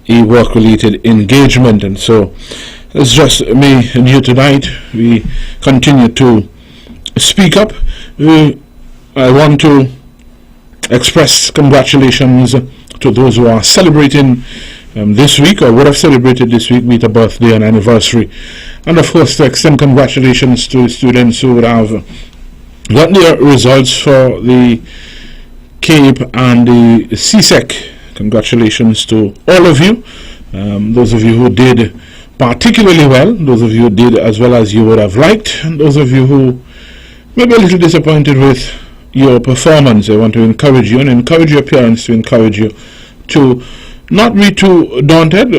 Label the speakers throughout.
Speaker 1: a work-related engagement. And so it's just me and you tonight. We continue to speak up. I want to express congratulations to those who are celebrating this week, or would have celebrated this week, be it a birthday and anniversary, and of course to extend congratulations to students who would have got their results for the CAPE and the CSEC. Congratulations to all of you. Those of you who did particularly well, those of you who did as well as you would have liked, and those of you who may be a little disappointed with your performance. I want to encourage you and encourage your parents to encourage you to not be too daunted,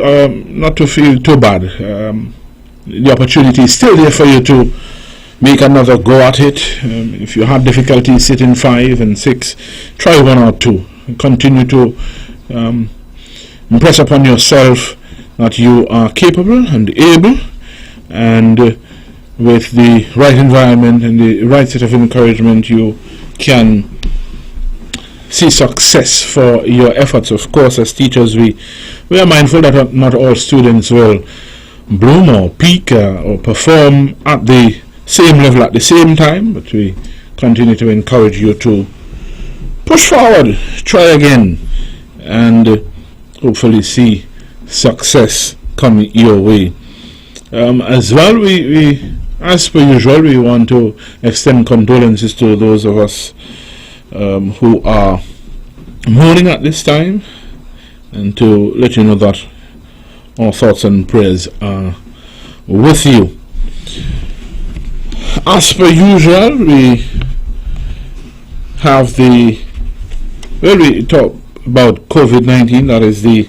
Speaker 1: not to feel too bad. The opportunity is still there for you to make another go at it. If you have difficulty sitting 5 and 6, try 1 or 2. Continue to impress upon yourself that you are capable and able, and with the right environment and the right set of encouragement, you can see success for your efforts. Of course, as teachers, we are mindful that not all students will bloom or peak or perform at the same level at the same time, but we continue to encourage you to push forward, try again, and hopefully see success come your way. As well, we as per usual, we want to extend condolences to those of us who are mourning at this time, and to let you know that our thoughts and prayers are with you. As per usual, we have we talk about COVID-19. That is the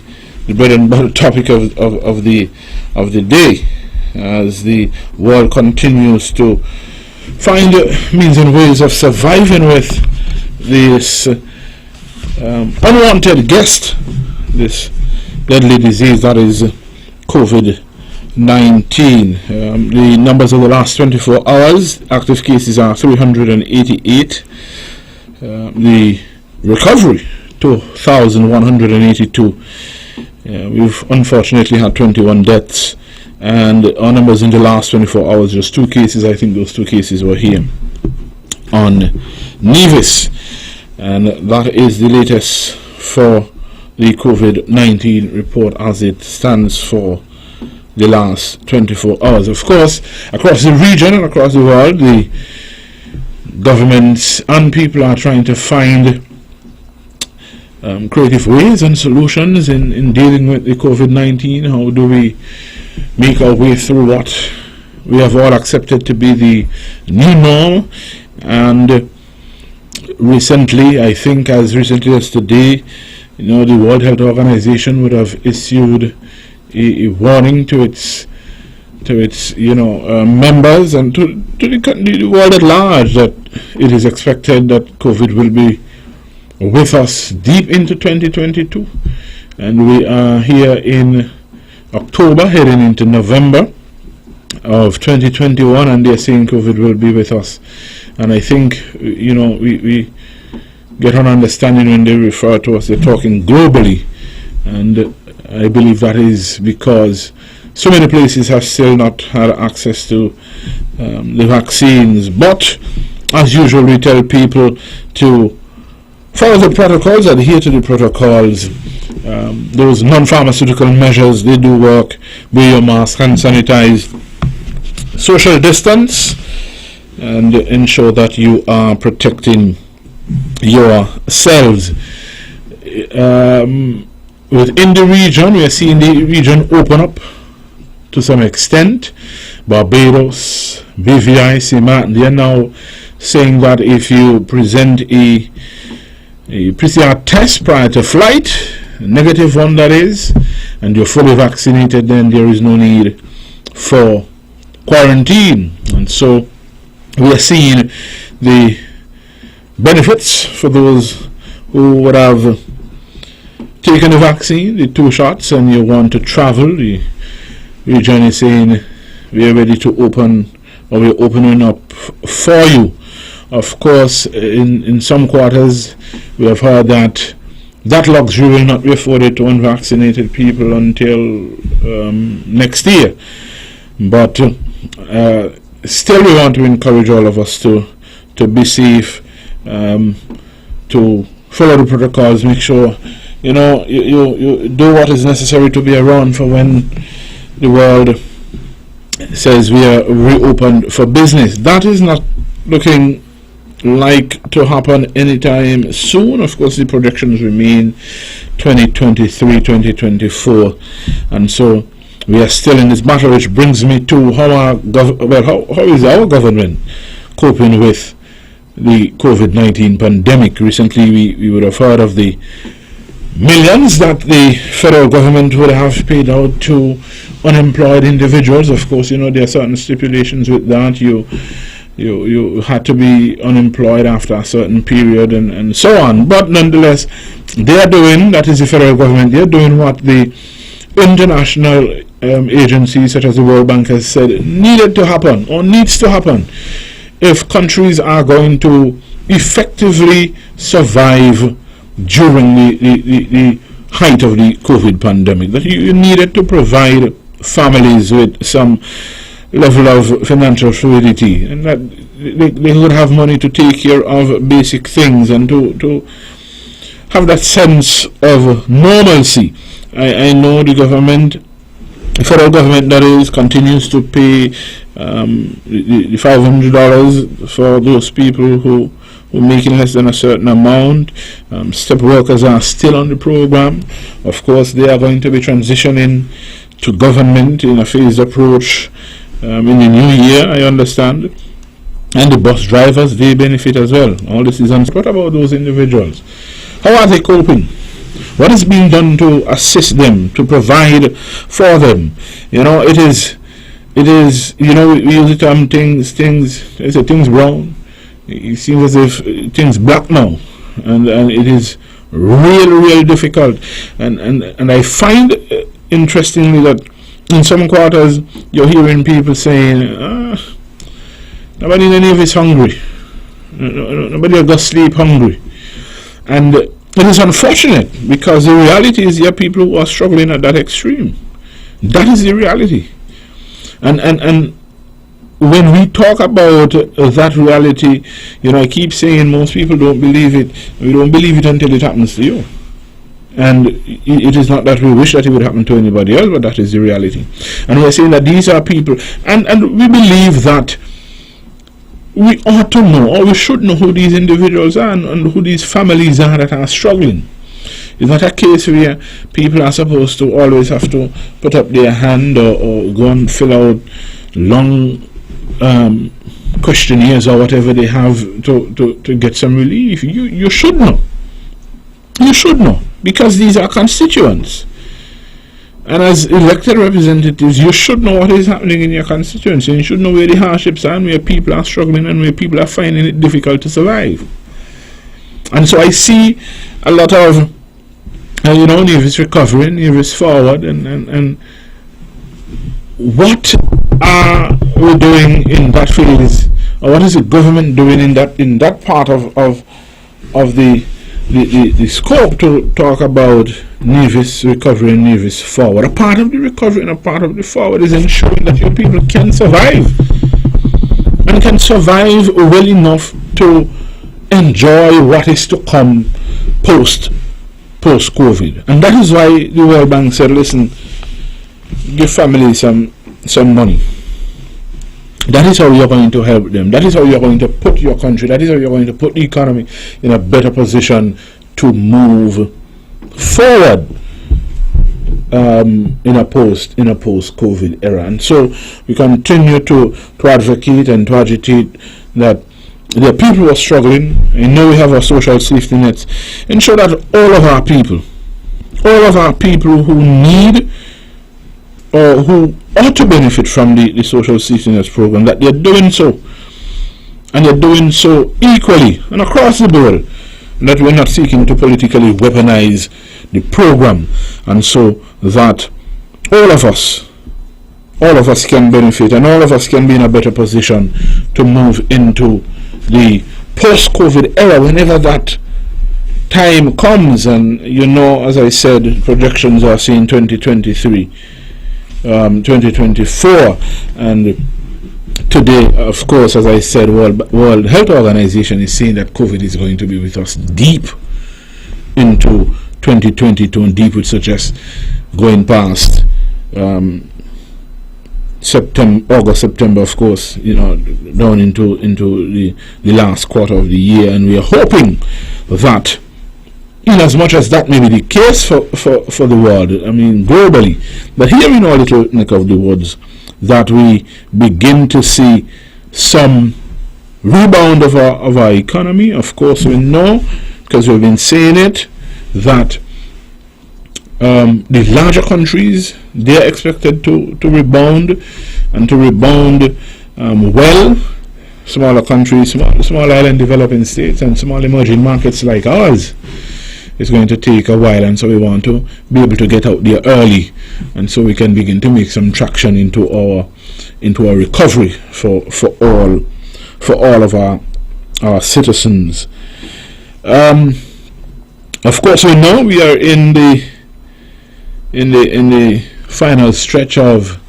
Speaker 1: bread and butter topic of the day, as the world continues to find means and ways of surviving with this unwanted guest, this deadly disease that is COVID-19. The numbers of the last 24 hours, active cases are 388. The recovery, 2,182. We've unfortunately had 21 deaths, and our numbers in the last 24 hours, just 2 cases. I think those 2 cases were here on Nevis, and that is the latest for the COVID-19 report as it stands for the last 24 hours. Of course, across the region and across the world, the governments and people are trying to find creative ways and solutions in dealing with the COVID-19. How do we make our way through what we have all accepted to be the new norm? And recently, I think as recently as today, the World Health Organization would have issued a warning to its members and to the world at large that it is expected that COVID will be with us deep into 2022, and we are here in October, heading into November of 2021, and they're saying COVID will be with us. And I think we get an understanding when they refer to us, they're talking globally, and I believe that is because so many places have still not had access to the vaccines. But as usual, we tell people to follow the protocols, adhere to the protocols. Those non-pharmaceutical measures, they do work. Wear your mask, hand sanitize, social distance, and ensure that you are protecting yourselves. Within the region, we are seeing the region open up to some extent. Barbados, BVI, CIMAT, they are now saying that if you present a PCR test prior to flight, a negative one that is, and you're fully vaccinated, then there is no need for quarantine. And so we are seeing the benefits for those who would have taken the vaccine, the 2 shots, and you want to travel. The region is saying we are ready to open, or we're opening up for you. Of course, in some quarters we have heard that that luxury will not be afforded to unvaccinated people until next year. But still, we want to encourage all of us to be safe, to follow the protocols, make sure you do what is necessary to be around for when the world says we are reopened for business. That is not looking like to happen anytime soon. Of course, the projections remain 2023, 2024, and so we are still in this battle, which brings me to how is our government coping with the COVID-19 pandemic. Recently, we would have heard of the millions that the federal government would have paid out to unemployed individuals. Of course, there are certain stipulations with that. You had to be unemployed after a certain period and so on. But nonetheless, they are doing, that is the federal government, they are doing what the international agencies such as the World Bank has said needed to happen or needs to happen if countries are going to effectively survive during the height of the COVID pandemic. That you needed to provide families with some level of financial fluidity, and that they would have money to take care of basic things and to have that sense of normalcy. I know the government, the federal government that is, continues to pay the $500 for those people who are making less than a certain amount. Step workers are still on the program. Of course, they are going to be transitioning to government in a phased approach in the new year, I understand. And the bus drivers, they benefit as well. All this is what about those individuals? How are they coping? What is being done to assist them, to provide for them? It is we use the term things brown. It seems as if things black now, and it is real difficult. And I find interestingly that in some quarters you're hearing people saying, nobody in any of it's hungry. Nobody will go sleep hungry. And it is unfortunate, because the reality is there are people who are struggling at that extreme. That is the reality. And when we talk about that reality, I keep saying most people don't believe it. We don't believe it until it happens to you. And it is not that we wish that it would happen to anybody else, but that is the reality. And we're saying that these are people, and we believe that we ought to know, or we should know, who these individuals are and who these families are that are struggling. It's not a case where people are supposed to always have to put up their hand or go and fill out long questionnaires or whatever they have to get some relief. You should know. You should know, because these are constituents. And as elected representatives, you should know what is happening in your constituency. You should know where the hardships are and where people are struggling and where people are finding it difficult to survive. And so I see a lot of, Nevis recovering, Nevis forward, and what are we doing in that phase, or what is the government doing in that part of the scope to talk about Nevis recovery and Nevis forward? A part of the recovery and a part of the forward is ensuring that your people can survive, and can survive well enough to enjoy what is to come post-COVID. And that is why the World Bank said, listen, give families some money. That is how you're going to help them. That is how you're going to put your country, that is how you're going to put the economy in a better position to move forward in a post-COVID era. And so we continue to advocate and to agitate that the people who are struggling, I know we have our social safety nets, ensure that all of our people who need or who ought to benefit from the social safety nets program, that they're doing so, and they're doing so equally and across the board, and that we're not seeking to politically weaponize the program, and so that all of us can benefit, and all of us can be in a better position to move into the post-COVID era, whenever that time comes, and as I said, projections are saying 2023, 2024, and today, of course, as I said, World Health Organization is saying that COVID is going to be with us deep into 2022, and deep would suggest going past August, September, of course, down into the last quarter of the year. And we are hoping that, in as much as that may be the case for the world, I mean globally, but here in our little neck of the woods, that we begin to see some rebound of our economy. Of course, we know, because we've been saying it, that the larger countries, they are expected to rebound, and to rebound well. Smaller countries, small island developing states, and small emerging markets like ours, it's going to take a while, and so we want to be able to get out there early, and so we can begin to make some traction into our recovery for all of our citizens. Of course, we know we are in the final stretch of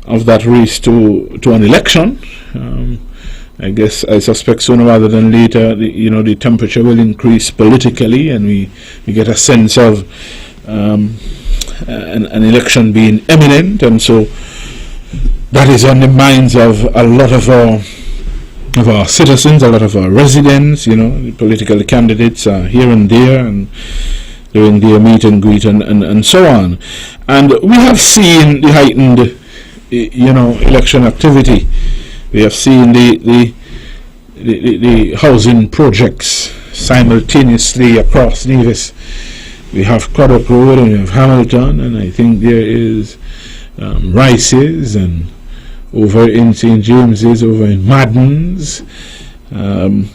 Speaker 1: that race to an election. I suspect sooner rather than later, the temperature will increase politically, and we get a sense of an election being imminent, and so that is on the minds of a lot of our citizens, a lot of our residents. The political candidates are here and there and doing their meet and greet and so on, and we have seen the heightened election activity. We have seen the housing projects simultaneously across Nevis. We have Craddock Road and we have Hamilton, and I think there is Rice's, and over in St. James's, over in Madden's. I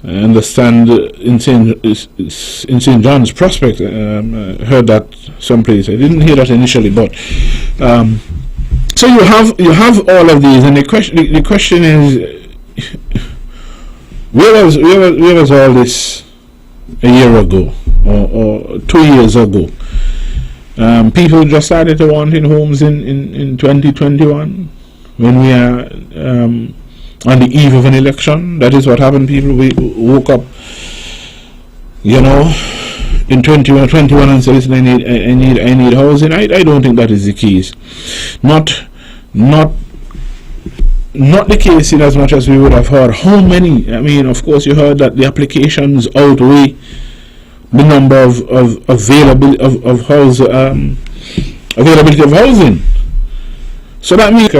Speaker 1: understand in St. John's Prospect, I heard that someplace. I didn't hear that initially, but so you have all of these, and the question is, where was all this a year ago or 2 years ago? People just started to want in homes in 2021, when we are on the eve of an election. That is what happened. People woke up, in 2021 and said, "Listen, I need housing." I don't think that is the case. Not the case in as much as we would have heard. How many? I mean, of course, you heard that the applications outweigh the number of availability of housing. So that means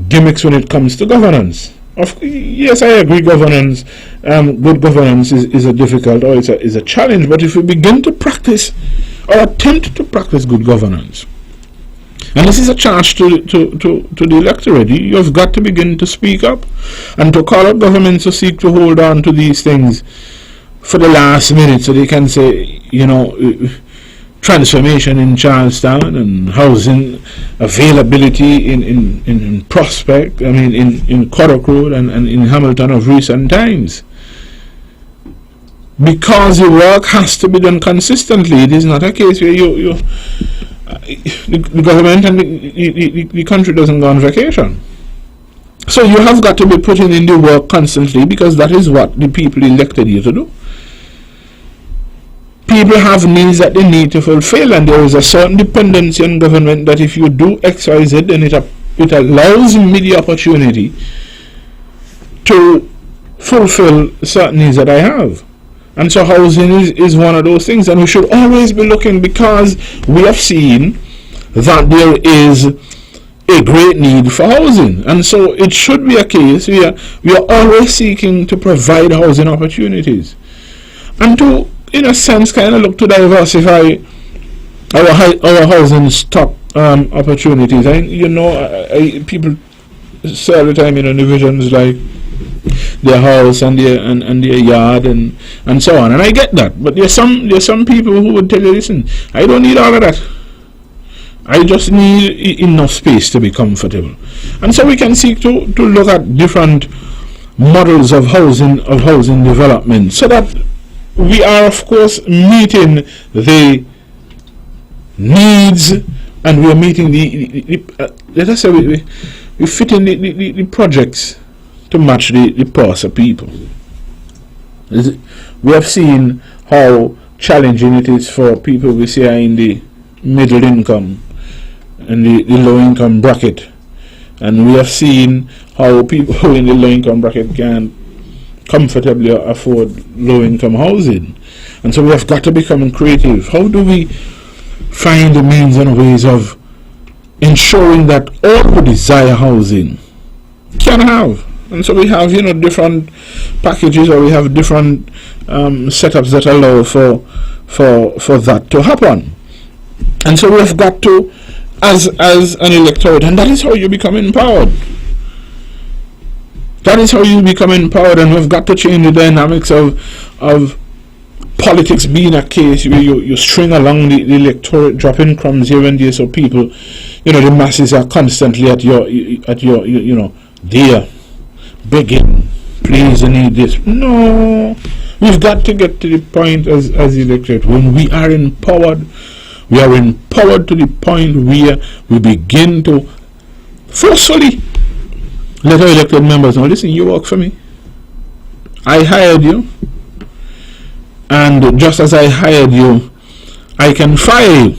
Speaker 1: gimmicks when it comes to governance. Yes, I agree. Governance, good governance is a difficult, or is a challenge. But if we begin to practice or attempt to practice good governance, and this is a charge to the electorate, you've got to begin to speak up and to call out governments to seek to hold on to these things for the last minute, so they can say, transformation in Charlestown and housing availability in Prospect, in Craddock Road and in Hamilton of recent times. Because the work has to be done consistently. It is not a case where the government and the country doesn't go on vacation. So you have got to be putting in the work constantly, because that is what the people elected you to do. People have needs that they need to fulfill, and there is a certain dependency on government that if you do X, Y, Z, then it allows me the opportunity to fulfill certain needs that I have. And so housing is one of those things, and we should always be looking, because we have seen that there is a great need for housing, and so it should be a case we are always seeking to provide housing opportunities, and to, in a sense, kind of look to diversify our housing stock opportunities. People say all the time, divisions like their house and their yard and so on, and I get that. But there's some people who would tell you, listen, I don't need all of that. I just need enough space to be comfortable. And so we can seek to look at different models of housing development, so that we are of course meeting the needs, and we are meeting let us say we fit in the projects to match the purse of people. We have seen how challenging it is for people we say are in the middle income and the low income bracket, and we have seen how people in the low income bracket can comfortably afford low income housing. And so we have got to become creative. How do we find the means and ways of ensuring that all who desire housing can have? And so we have, different packages, or we have different setups that allow for that to happen. And so we have got to, as an electorate, and that is how you become empowered. That is how you become empowered, and we've got to change the dynamics of politics being a case where you string along the electorate, dropping crumbs here and there, so people, the masses are constantly at your there, begging, please, I need this. No, we've got to get to the point as electorate, when we are empowered to the point where we begin to forcefully let our elected members know, listen, you work for me. I hired you. And just as I hired you, I can fire you.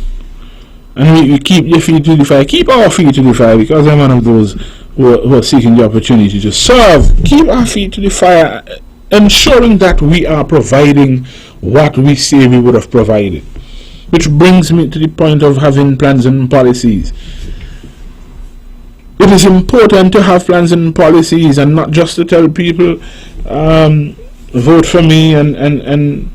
Speaker 1: And we keep your feet to the fire. Keep our feet to the fire, because I'm one of those who are seeking the opportunity to serve. Keep our feet to the fire, ensuring that we are providing what we say we would have provided. Which brings me to the point of having plans and policies. It is important to have plans and policies, and not just to tell people, vote for me and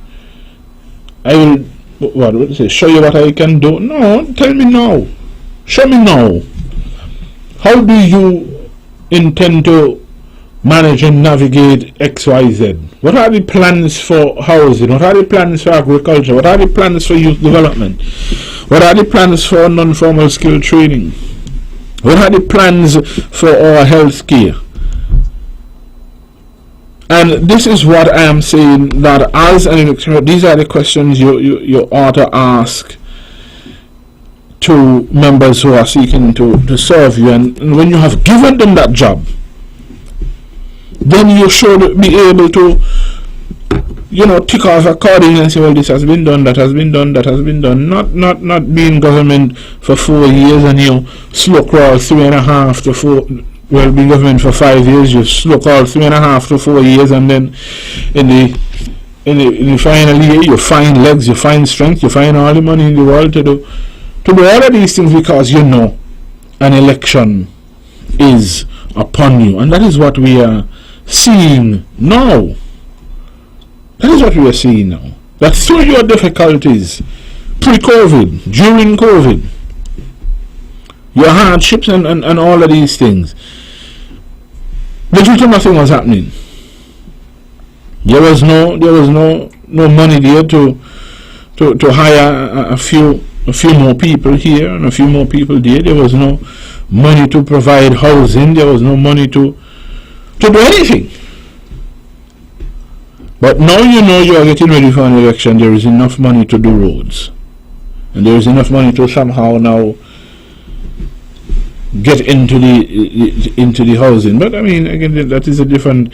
Speaker 1: I will show you what I can do. No, tell me now. Show me now. How do you intend to manage and navigate XYZ? What are the plans for housing? What are the plans for agriculture? What are the plans for youth development? What are the plans for non-formal skill training? What are the plans for our health care? And this is what I am saying, that as an electorate, these are the questions you ought to ask to members who are seeking to serve you. And when you have given them that job, then you should be able to, tick off accordingly and say, well, this has been done, that has been done, that has been done. Not be in government for 4 years and you slow crawl 3.5 to 4. Well, be in government for 5 years, you slow crawl 3.5 to 4 years, and then in the final year you find legs, you find strength, you find all the money in the world to do all of these things, because an election is upon you. And that is what we are seeing now. That is what we are seeing now. That through your difficulties, pre-COVID, during COVID, your hardships and all of these things, little to nothing was happening. There was no money there to hire a few more people here and a few more people there. There was no money to provide housing. There was no money to do anything. But now you are getting ready for an election. There is enough money to do roads, and there is enough money to somehow now get into the housing. But I mean, again, that is a different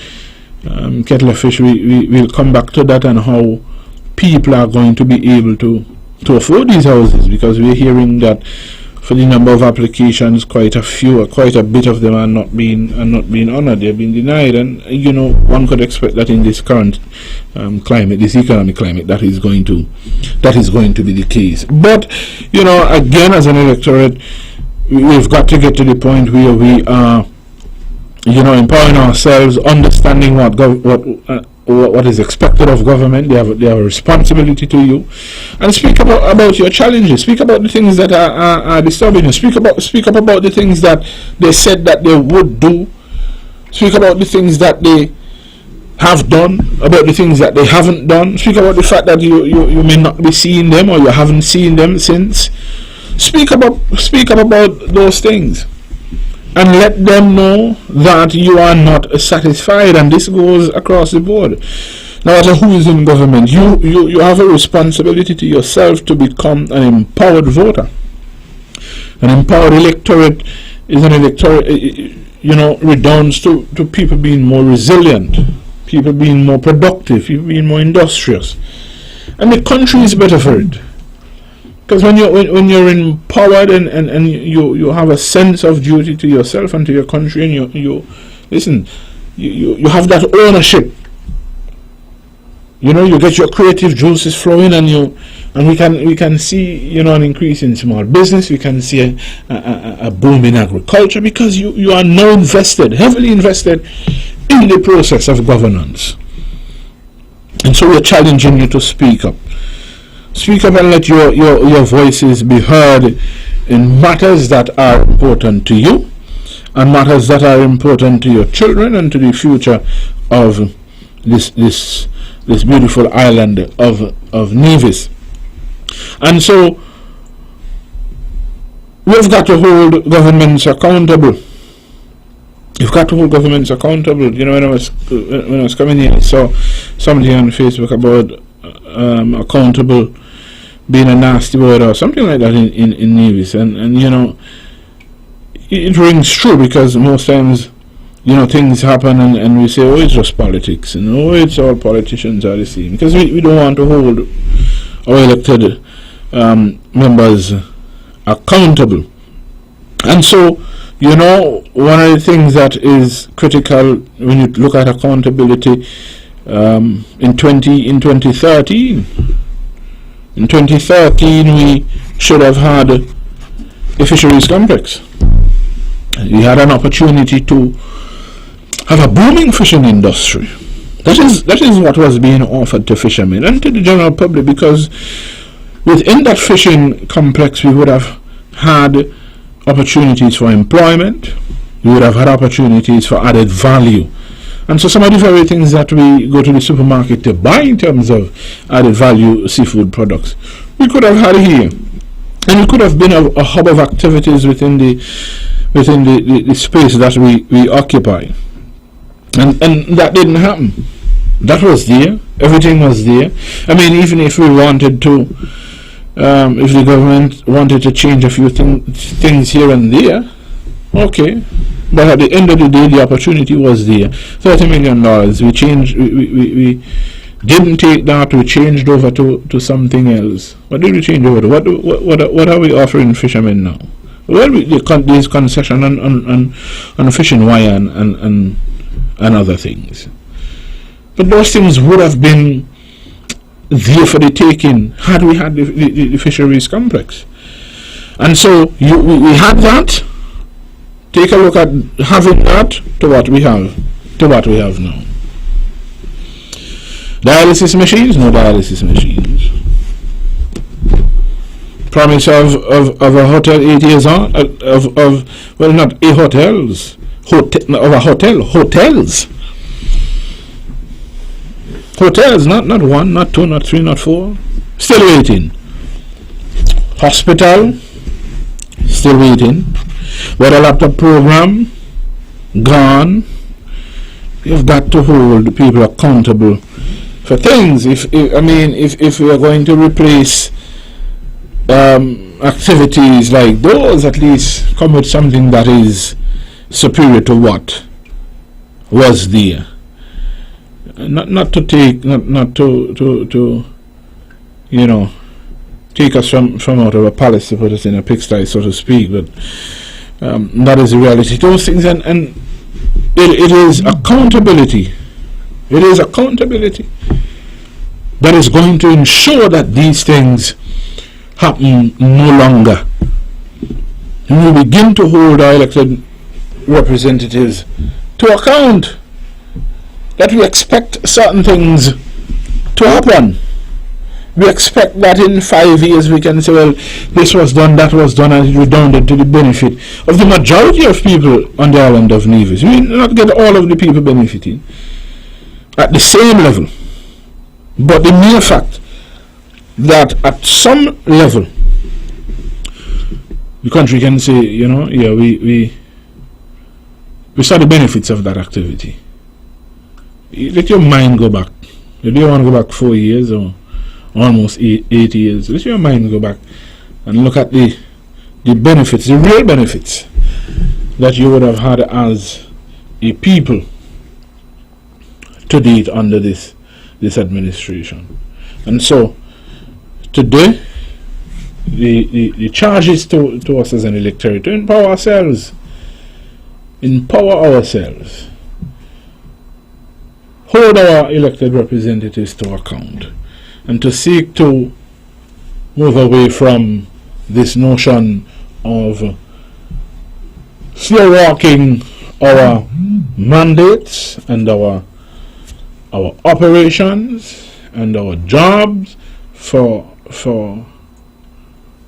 Speaker 1: kettle of fish. We'll come back to that, and how people are going to be able to afford these houses, because we're hearing that for the number of applications, quite a bit of them are not being honored. They're being denied, and one could expect that in this current climate, this economic climate, that is going to be the case. But again, as an electorate, we've got to get to the point where we are, empowering ourselves, understanding what is expected of government. They have a responsibility to you, and speak about your challenges. Speak about the things that are disturbing you. Speak up about the things that they said that they would do. Speak about the things that they have done, about the things that they haven't done. Speak about the fact that you may not be seeing them, or you haven't seen them since. Speak up about those things, and let them know that you are not satisfied. And this goes across the board. no matter who is in government, you have a responsibility to yourself to become an empowered voter. An empowered electorate is an electorate, redounds to people being more resilient, people being more productive, people being more industrious. And the country is better for it. Because when you're empowered and you have a sense of duty to yourself and to your country, and you have that ownership. You get your creative juices flowing, and we can see an increase in small business. We can see a boom in agriculture, because you are now heavily invested in the process of governance. And so we're challenging you to speak up. Speak up and let your voices be heard in matters that are important to you, and matters that are important to your children and to the future of this beautiful island of Nevis. And so we've got to hold governments accountable. You've got to hold governments accountable. When I was coming here, I saw somebody on Facebook about accountable being a nasty word or something like that in Nevis, and it rings true, because most times things happen and we say, oh, it's just politics, and oh, it's all politicians are the same, because we don't want to hold our elected members accountable. And so one of the things that is critical when you look at accountability, in 2013 we should have had a fisheries complex. We had an opportunity to have a booming fishing industry. That is what was being offered to fishermen and to the general public, because within that fishing complex we would have had opportunities for employment, we would have had opportunities for added value. And so some of the very things that we go to the supermarket to buy in terms of added value seafood products, we could have had here. And it could have been a hub of activities within the space that we occupy. And that didn't happen. That was there. Everything was there. I mean, even if we wanted to, if the government wanted to change a few things here and there, okay. But at the end of the day, the opportunity was there. $30 million. We didn't take that. We changed over to something else. What did we change over to? What are we offering fishermen now? Well, there's concession on fishing wire and other things. But those things would have been there for the taking had we had the fisheries complex. And so we had that. Take a look at having that to what we have now. Dialysis machines, no dialysis machines. Promise of a hotel 8 years on, well, not a hotels, hotels. Hotels, not one, not two, not three, not four. Still waiting. Hospital, still waiting. Weather laptop program, gone. You've got to hold people accountable for things. If we are going to replace activities like those, at least come with something that is superior to what was there. Not to take us from out of a palace to put us in a pigsty, so to speak, but that is the reality. Those things, and it is accountability. It is accountability that is going to ensure that these things happen no longer. And we begin to hold our elected representatives to account, that we expect certain things to happen. We expect that in 5 years we can say, well, this was done, that was done, and it redounded to the benefit of the majority of people on the island of Nevis. We will not get all of the people benefiting at the same level. But the mere fact that at some level the country can say, we saw the benefits of that activity. Let your mind go back Maybe you want to go back 4 years or almost 8 years. Let your mind go back and look at the benefits, the real benefits that you would have had as a people to date under this administration. And so today the charge is to us as an electorate to empower ourselves, hold our elected representatives to account, and to seek to move away from this notion of slow walking our mandates and our operations and our jobs for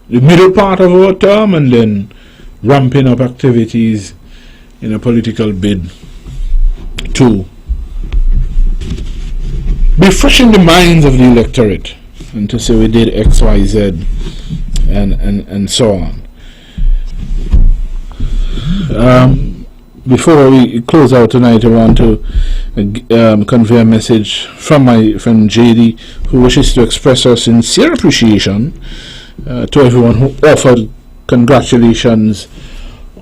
Speaker 1: the middle part of our term, and then ramping up activities in a political bid to be fresh in the minds of the electorate and to say we did X, Y, Z and so on. Before we close out tonight, I want to convey a message from my friend JD, who wishes to express her sincere appreciation to everyone who offered congratulations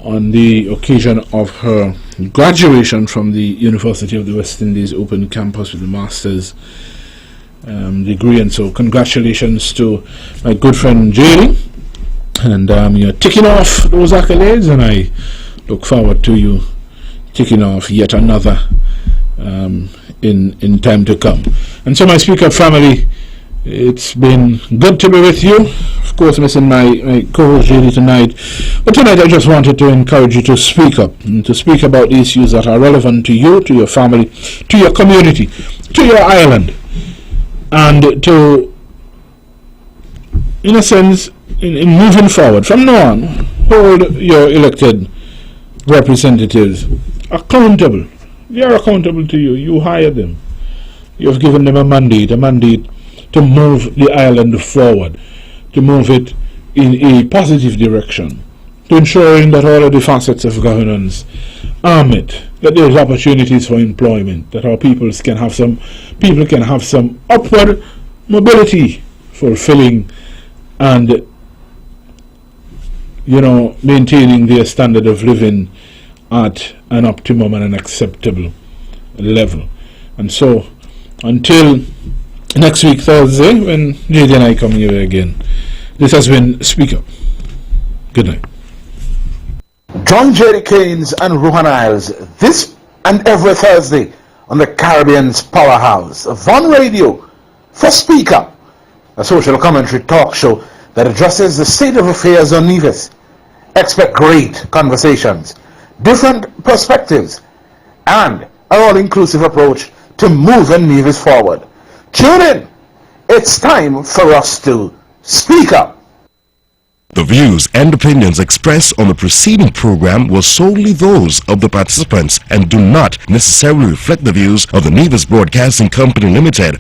Speaker 1: on the occasion of her graduation from the University of the West Indies Open Campus with a master's degree. And so congratulations to my good friend JD, and you're ticking off those accolades, and I look forward to you ticking off yet another in time to come. And so, my speaker family, it's been good to be with you. Of course, missing my co-host JD tonight, but tonight I just wanted to encourage you to speak up and to speak about the issues that are relevant to you, to your family, to your community, to your island, and to, in a sense, in moving forward from now on, hold your elected representatives accountable. They are accountable to you. You hire them. You have given them a mandate to move the island forward, to move it in a positive direction, to ensuring that all of the facets of governance are met, that there is opportunities for employment, that our people can have some upward mobility, fulfilling and maintaining their standard of living at an optimum and an acceptable level. And so until next week Thursday, when JD and I come here again, this has been Speak Up. Good night.
Speaker 2: Join Jerry Keynes and Rohan Isles this and every Thursday on the Caribbean's Powerhouse, Von Radio, for Speak Up, a social commentary talk show that addresses the state of affairs on Nevis. Expect great conversations, different perspectives, and an all-inclusive approach to moving Nevis forward. Tune in. It's time for us to speak up.
Speaker 3: The views and opinions expressed on the preceding program were solely those of the participants and do not necessarily reflect the views of the Nevis Broadcasting Company Limited